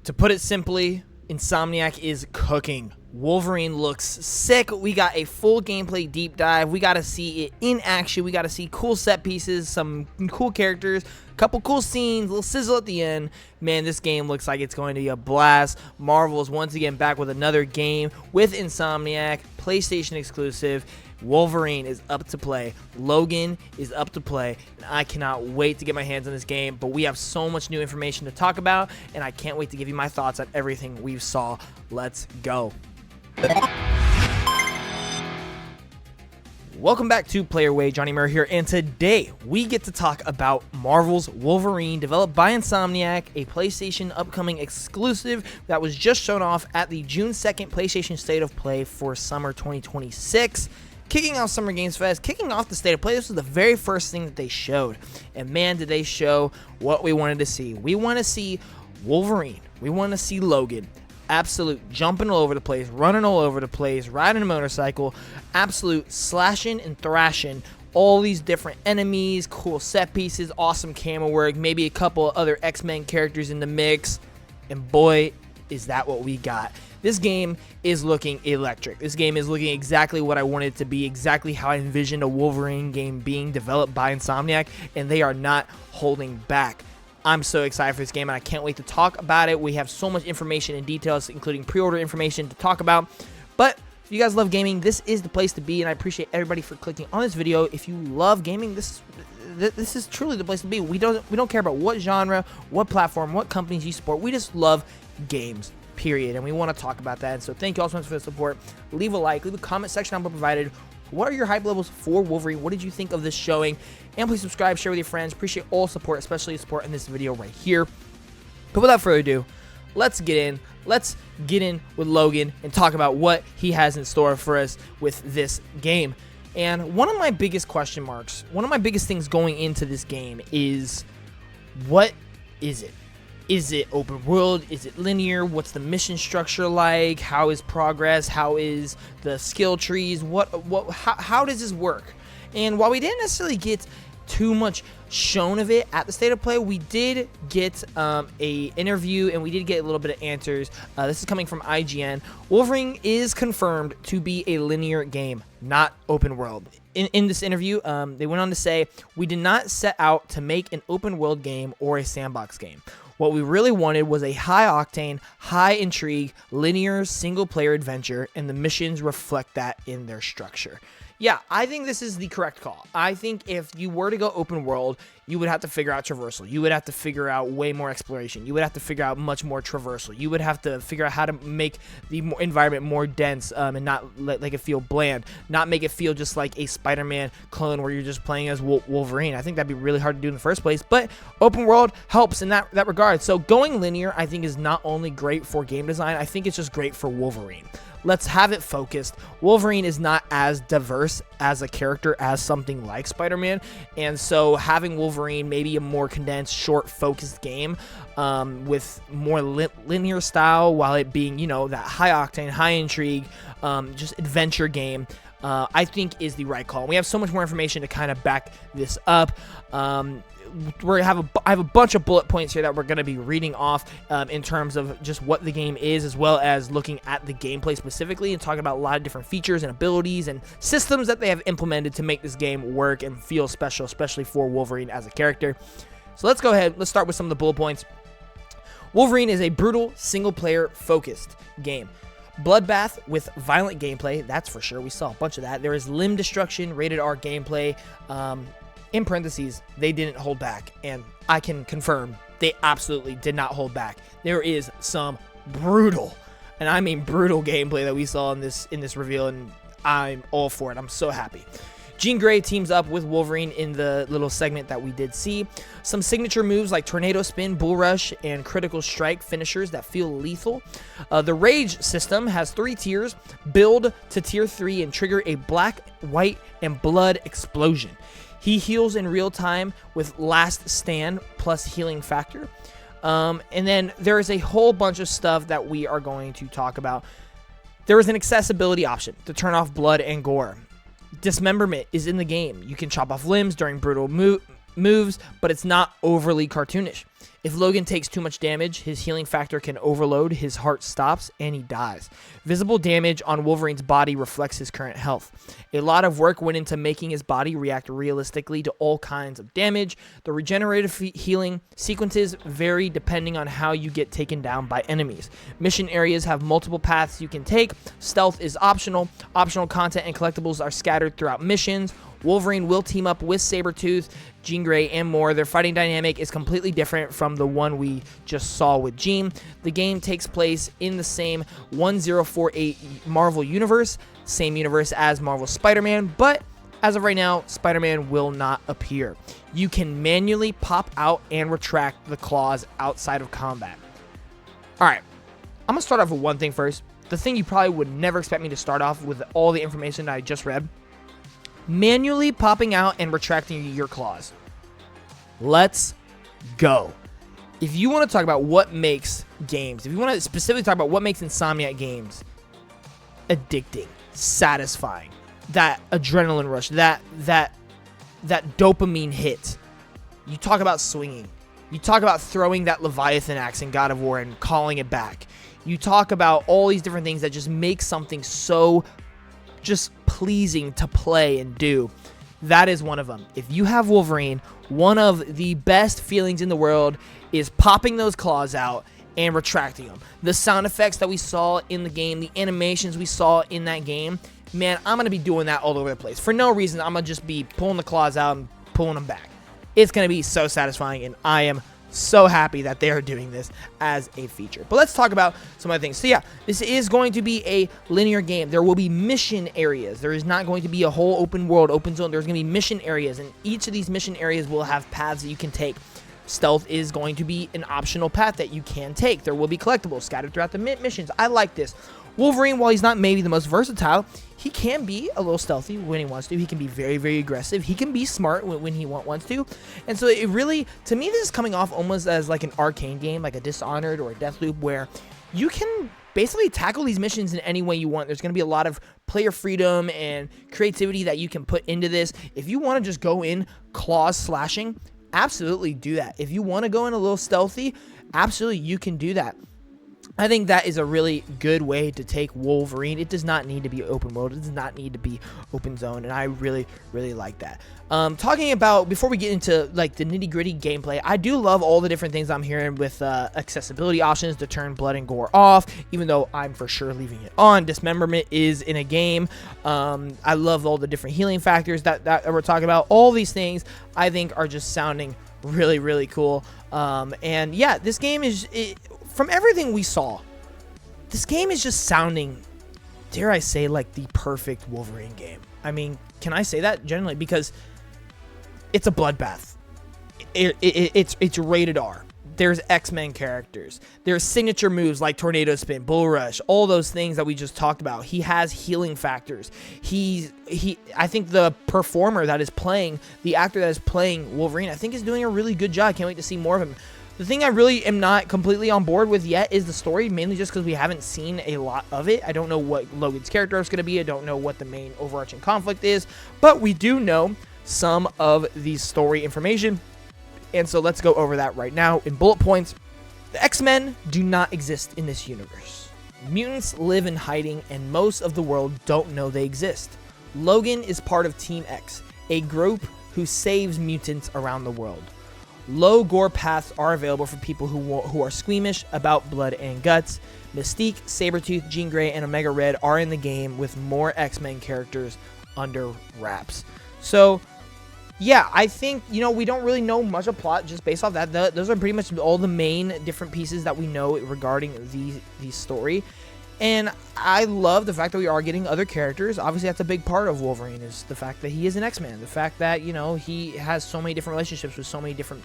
To put it simply, Insomniac is cooking. Wolverine looks sick. We got a full gameplay deep dive. We got to see it in action. We got to see cool set pieces, some cool characters, a couple cool scenes, a little sizzle at the end. Man, this game looks like it's going to be a blast. Marvel is once again back with another game with Insomniac, PlayStation exclusive. Wolverine is up to play. Logan is up to play. And I cannot wait to get my hands on this game. But we have so much new information to talk about, and I can't wait to give you my thoughts on everything we saw. Let's go. Welcome back to Player Way. Johnnymmer here, and today we get to talk about Marvel's Wolverine, developed by Insomniac, a PlayStation upcoming exclusive that was just shown off at the June 2nd PlayStation State of Play for summer 2026. Kicking off Summer Games Fest, kicking off the State of Play, this was the very first thing that they showed. And man, did they show what we wanted to see. We want to see Wolverine. We want to see Logan. Absolute jumping all over the place, running all over the place, riding a motorcycle, absolute slashing and thrashing all these different enemies, cool set pieces, awesome camera work, maybe a couple other X-Men characters in the mix. And boy, is that what we got. This game is looking electric. This game is looking exactly what I wanted it to be, exactly how I envisioned a Wolverine game being developed by Insomniac, and they are not holding back. I'm so excited for this game, and I can't wait to talk about it. We have so much information and details, including pre-order information to talk about. But if you guys love gaming, this is the place to be, and I appreciate everybody for clicking on this video. If you love gaming, this is truly the place to be. We don't care about what genre, what platform, what companies you support. We just love games, period, and we want to talk about that. And so thank you all so much for the support. Leave a like, leave a comment section down below provided. What are your hype levels for Wolverine? What did you think of this showing? And please subscribe, share with your friends. Appreciate all support, especially support in this video right here. But without further ado, let's get in. Let's get in with Logan and talk about what he has in store for us with this game. And one of my biggest question marks, one of my biggest things going into this game is, what is it? Is it open world? Is it linear? What's the mission structure like? How is progress? How is the skill trees? How does this work? And while we didn't necessarily get too much shown of it at the State of Play, we did get a interview, and we did get a little bit of answers. This is coming from IGN. Wolverine is confirmed to be a linear game, not open world. In this interview, they went on to say, "We did not set out to make an open world game or a sandbox game. What we really wanted was a high-octane, high-intrigue, linear, single-player adventure, and the missions reflect that in their structure." Yeah, I think this is the correct call. I think if you were to go open world, you would have to figure out traversal. You would have to figure out way more exploration. You would have to figure out much more traversal. You would have to figure out how to make the environment more dense and not let it feel bland. Not make it feel just like a Spider-Man clone where you're just playing as Wolverine. I think that'd be really hard to do in the first place, but open world helps in that regard. So going linear, I think, is not only great for game design, I think it's just great for Wolverine. Let's have it focused. Wolverine is not as diverse as a character as something like Spider-Man, and so having Wolverine maybe a more condensed, short, focused game with more linear style, while it being, you know, that high-octane, high-intrigue, just adventure game, I think is the right call. We have so much more information to kind of back this up. I have a bunch of bullet points here that we're going to be reading off in terms of just what the game is, as well as looking at the gameplay specifically and talking about a lot of different features and abilities and systems that they have implemented to make this game work and feel special, especially for Wolverine as a character. So let's go ahead. Let's start with some of the bullet points. Wolverine is a brutal, single-player focused game. Bloodbath with violent gameplay, that's for sure. We saw a bunch of that. There is limb destruction, rated R gameplay. In parentheses, they didn't hold back, and I can confirm they absolutely did not hold back. There is some brutal, and I mean brutal, gameplay that we saw in this reveal, and I'm all for it. I'm so happy. Jean Grey teams up with Wolverine in the little segment that we did see. Some signature moves like Tornado Spin, Bull Rush, and Critical Strike finishers that feel lethal. The Rage system has 3 tiers. Build to tier 3 and trigger a black, white, and blood explosion. He heals in real time with Last Stand plus Healing Factor. And then there is a whole bunch of stuff that we are going to talk about. There is an accessibility option to turn off blood and gore. Dismemberment is in the game. You can chop off limbs during brutal moves, but it's not overly cartoonish. If Logan takes too much damage, his healing factor can overload, his heart stops, and he dies. Visible damage on Wolverine's body reflects his current health. A lot of work went into making his body react realistically to all kinds of damage. The regenerative healing sequences vary depending on how you get taken down by enemies. Mission areas have multiple paths you can take. Stealth is optional. Optional content and collectibles are scattered throughout missions. Wolverine will team up with Sabretooth, Jean Grey, and more. Their fighting dynamic is completely different from the one we just saw with Jean. The game takes place in the same 1048 Marvel universe, same universe as Marvel Spider-Man, but as of right now, Spider-Man will not appear. You can manually pop out and retract the claws outside of combat. Alright, I'm going to start off with one thing first. The thing you probably would never expect me to start off with all the information that I just read. Manually popping out and retracting your claws. Let's go. If you want to talk about what makes games, if you want to specifically talk about what makes Insomniac games addicting, satisfying, that adrenaline rush, that dopamine hit, you talk about swinging. You talk about throwing that Leviathan axe in God of War and calling it back. You talk about all these different things that just make something so just pleasing to play and do. That is one of them. If you have Wolverine, one of the best feelings in the world is popping those claws out and retracting them. The sound effects that we saw in the game, the animations we saw in that game, man, I'm going to be doing that all over the place. For no reason, I'm going to just be pulling the claws out and pulling them back. It's going to be so satisfying, and I am so happy that they are doing this as a feature. But let's talk about some other things. So yeah, this is going to be a linear game. There will be mission areas. There is not going to be a whole open world, open zone. There's going to be mission areas, and each of these mission areas will have paths that you can take. Stealth is going to be an optional path that you can take. There will be collectibles scattered throughout the missions. I like this. Wolverine, while he's not maybe the most versatile, he can be a little stealthy when he wants to. He can be very, very aggressive. He can be smart when he wants to. And so it really, to me, this is coming off almost as like an arcane game, like a Dishonored or a Deathloop, where you can basically tackle these missions in any way you want. There's going to be a lot of player freedom and creativity that you can put into this. If you want to just go in claws slashing, absolutely do that. If you want to go in a little stealthy, absolutely you can do that. I think that is a really good way to take Wolverine. It does not need to be open world. It does not need to be open zone, and I really, really like that. Talking about, before we get into like the nitty-gritty gameplay, I do love all the different things I'm hearing with accessibility options to turn blood and gore off, even though I'm for sure leaving it on. Dismemberment is in a game. I love all the different healing factors that we're talking about. All these things I think are just sounding really, really cool. And yeah, this game is... From everything we saw, this game is just sounding, dare I say, like the perfect Wolverine game. I mean, can I say that generally? Because it's a bloodbath. It's rated R. There's X-Men characters. There's signature moves like Tornado Spin, Bull Rush, all those things that we just talked about. He has healing factors. I think the performer that is playing, the actor that is playing Wolverine, I think is doing a really good job. I can't wait to see more of him. The thing I really am not completely on board with yet is the story, mainly just because we haven't seen a lot of it. I don't know what Logan's character is going to be. I don't know what the main overarching conflict is, but we do know some of the story information, and so let's go over that right now in bullet points. The X-Men do not exist in this universe. Mutants live in hiding, and most of the world don't know they exist. Logan is part of Team X, a group who saves mutants around the world. Low gore paths are available for people who are squeamish about blood and guts. Mystique, Sabretooth, Jean Grey, and Omega Red are in the game with more X-Men characters under wraps. So, yeah, I think, we don't really know much of plot just based off that. Those are pretty much all the main different pieces that we know regarding the story. And I love the fact that we are getting other characters. Obviously, that's a big part of Wolverine, is the fact that he is an X-Man. The fact that, he has so many different relationships with so many different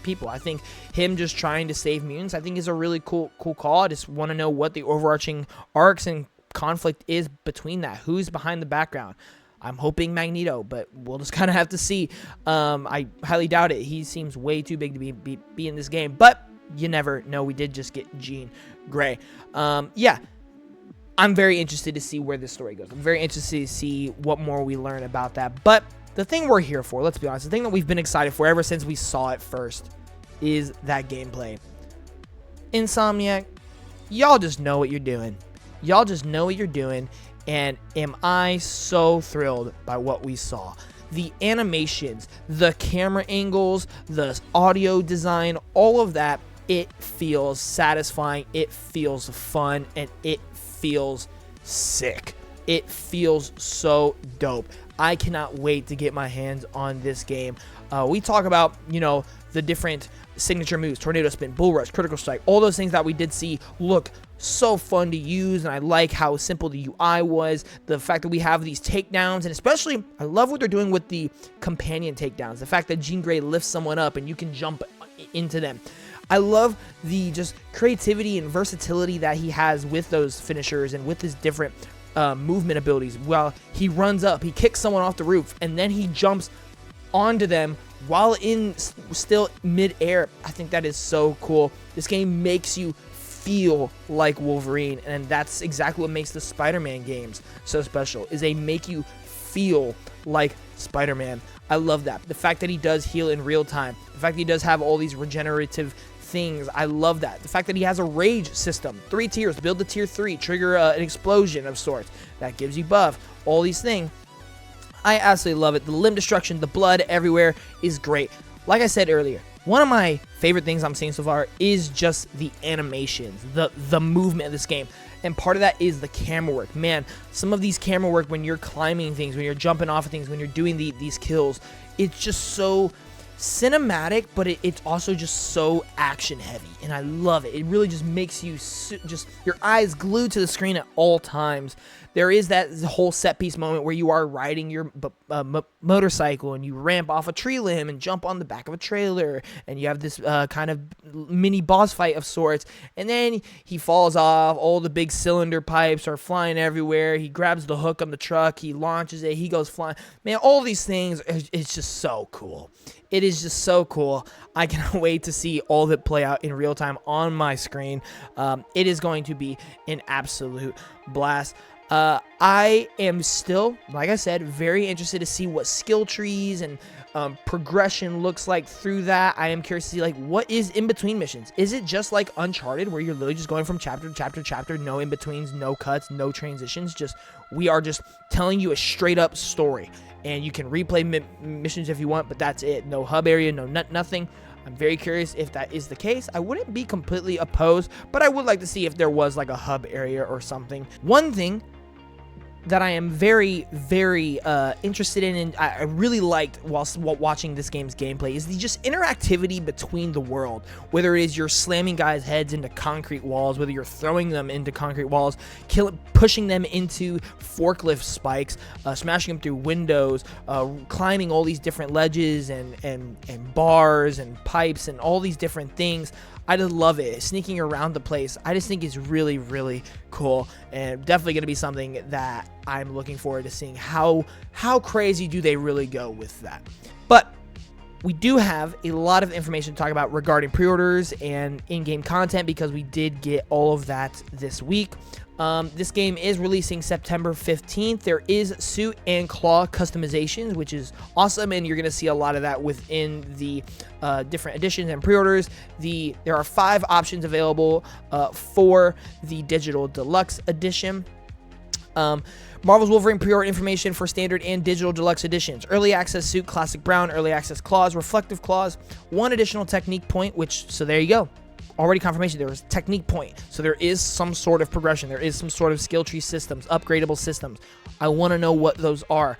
people. I think him just trying to save mutants, I think, is a really cool call. I just want to know what the overarching arcs and conflict is between that. Who's behind the background? I'm hoping Magneto, but we'll just kind of have to see. I highly doubt it. He seems way too big to be in this game, but you never know. We did just get Jean Grey. Yeah, I'm very interested to see where this story goes. I'm very interested to see what more we learn about that. But the thing we're here for, let's be honest, the thing that we've been excited for ever since we saw it first, is that gameplay. Insomniac, y'all just know what you're doing. Y'all just know what you're doing, and am I so thrilled by what we saw. The animations, the camera angles, the audio design, all of that, it feels satisfying, it feels fun, and it feels sick. It feels so dope. I cannot wait to get my hands on this game. We talk about, the different signature moves, tornado spin, bull rush, critical strike, all those things that we did see look so fun to use, and I like how simple the UI was. The fact that we have these takedowns, and especially I love what they're doing with the companion takedowns. The fact that Jean Grey lifts someone up and you can jump into them. I love the just creativity and versatility that he has with those finishers and with his different movement abilities. While he runs up, he kicks someone off the roof, and then he jumps onto them while still mid-air. I think that is so cool. This game makes you feel like Wolverine, and that's exactly what makes the Spider-Man games so special, is they make you feel like Spider-Man. I love that. The fact that he does heal in real time, the fact that he does have all these regenerative things, I love that. The fact that he has a rage system, 3 tiers, build the tier 3, trigger an explosion of sorts, that gives you buff, all these things. I absolutely love it. The limb destruction, the blood everywhere is great. Like I said earlier, one of my favorite things I'm seeing so far is just the animations, the movement of this game. And part of that is the camera work. Man, some of these camera work when you're climbing things, when you're jumping off of things, when you're doing these kills, it's just so cinematic, but it's also just so action heavy, and I love it. It really just makes you just your eyes glued to the screen at all times. There is that whole set piece moment where you are riding your motorcycle and you ramp off a tree limb and jump on the back of a trailer, and you have this kind of mini boss fight of sorts, and then he falls off, all the big cylinder pipes are flying everywhere, he grabs the hook on the truck, he launches it, he goes flying. Man, all these things, it's just so cool. It is just so cool. I cannot wait to see all of it play out in real time on my screen. It is going to be an absolute blast. I am still, like I said, very interested to see what skill trees and progression looks like through that. I am curious to see, like, what is in between missions. Is it just like Uncharted, where you're literally just going from chapter to chapter to chapter, no in betweens, no cuts, no transitions, we are just telling you a straight up story, and you can replay missions if you want, but that's it. No hub area, no nothing. I'm very curious if that is the case. I wouldn't be completely opposed, but I would like to see if there was like a hub area or something. One thing that I am very, very interested in, and I really liked while watching this game's gameplay, is the just interactivity between the world. Whether it is you're slamming guys' heads into concrete walls, whether you're throwing them into concrete walls, pushing them into forklift spikes, smashing them through windows, climbing all these different ledges and bars and pipes and all these different things. I just love it. Sneaking around the place, I just think is really, really cool, and definitely going to be something that I'm looking forward to seeing how crazy do they really go with that. But we do have a lot of information to talk about regarding pre-orders and in-game content, because we did get all of that this week. This game is releasing September 15th. There is suit and claw customizations, which is awesome, and you're going to see a lot of that within the different editions and pre-orders. There are 5 options available for the digital deluxe edition. Marvel's Wolverine pre-order information for standard and digital deluxe editions. Early access suit, classic brown. Early access claws, reflective claws. 1 additional technique point, so there you go. Already confirmation, there is technique point. So there is some sort of progression. There is some sort of skill tree systems, upgradable systems. I want to know what those are.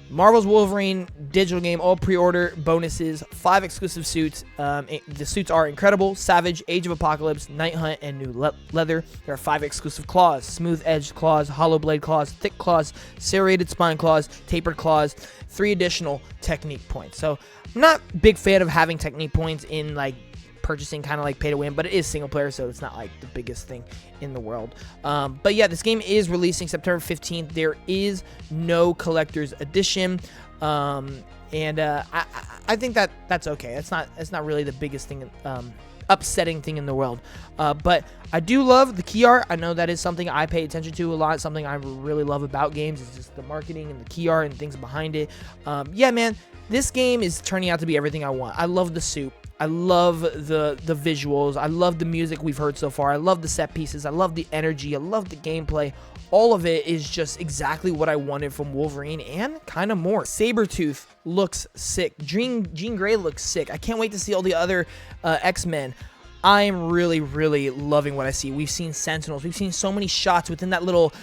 Marvel's Wolverine digital game, all pre-order bonuses, 5 exclusive suits. The suits are Incredible, Savage, Age of Apocalypse, Night Hunt, and New Leather. There are 5 exclusive claws: smooth edged claws, hollow blade claws, thick claws, serrated spine claws, tapered claws. 3 additional technique points. So I'm not a big fan of having technique points in like purchasing, kind of like pay to win, but it is single player, so it's not like the biggest thing in the world. But yeah, this game is releasing September 15th. There is no collector's edition, and I think that's okay. It's not really the biggest thing, upsetting thing in the world. But I do love the key art. I know that is something I pay attention to a lot. Something I really love about games is just the marketing and the key art and things behind it. Yeah, man, this game is turning out to be everything I want. I love the suit. I love the visuals. I love the music we've heard so far. I love the set pieces. I love the energy. I love the gameplay. All of it is just exactly what I wanted from Wolverine and kind of more. Sabretooth looks sick. Jean Grey looks sick. I can't wait to see all the other X-Men. I'm really, really loving what I see. We've seen Sentinels. We've seen so many shots within that little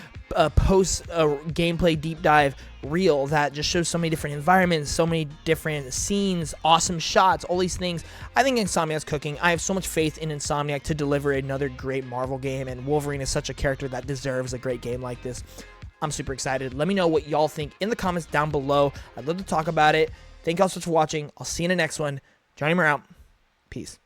post gameplay deep dive reel that just shows so many different environments, so many different scenes, awesome shots, all these things. I think Insomniac's cooking. I have so much faith in Insomniac to deliver another great Marvel game, and Wolverine is such a character that deserves a great game like this. I'm super excited. Let me know what y'all think in the comments down below. I'd love to talk about it. Thank y'all so much for watching. I'll see you in the next one. Johnnymmer out. Peace.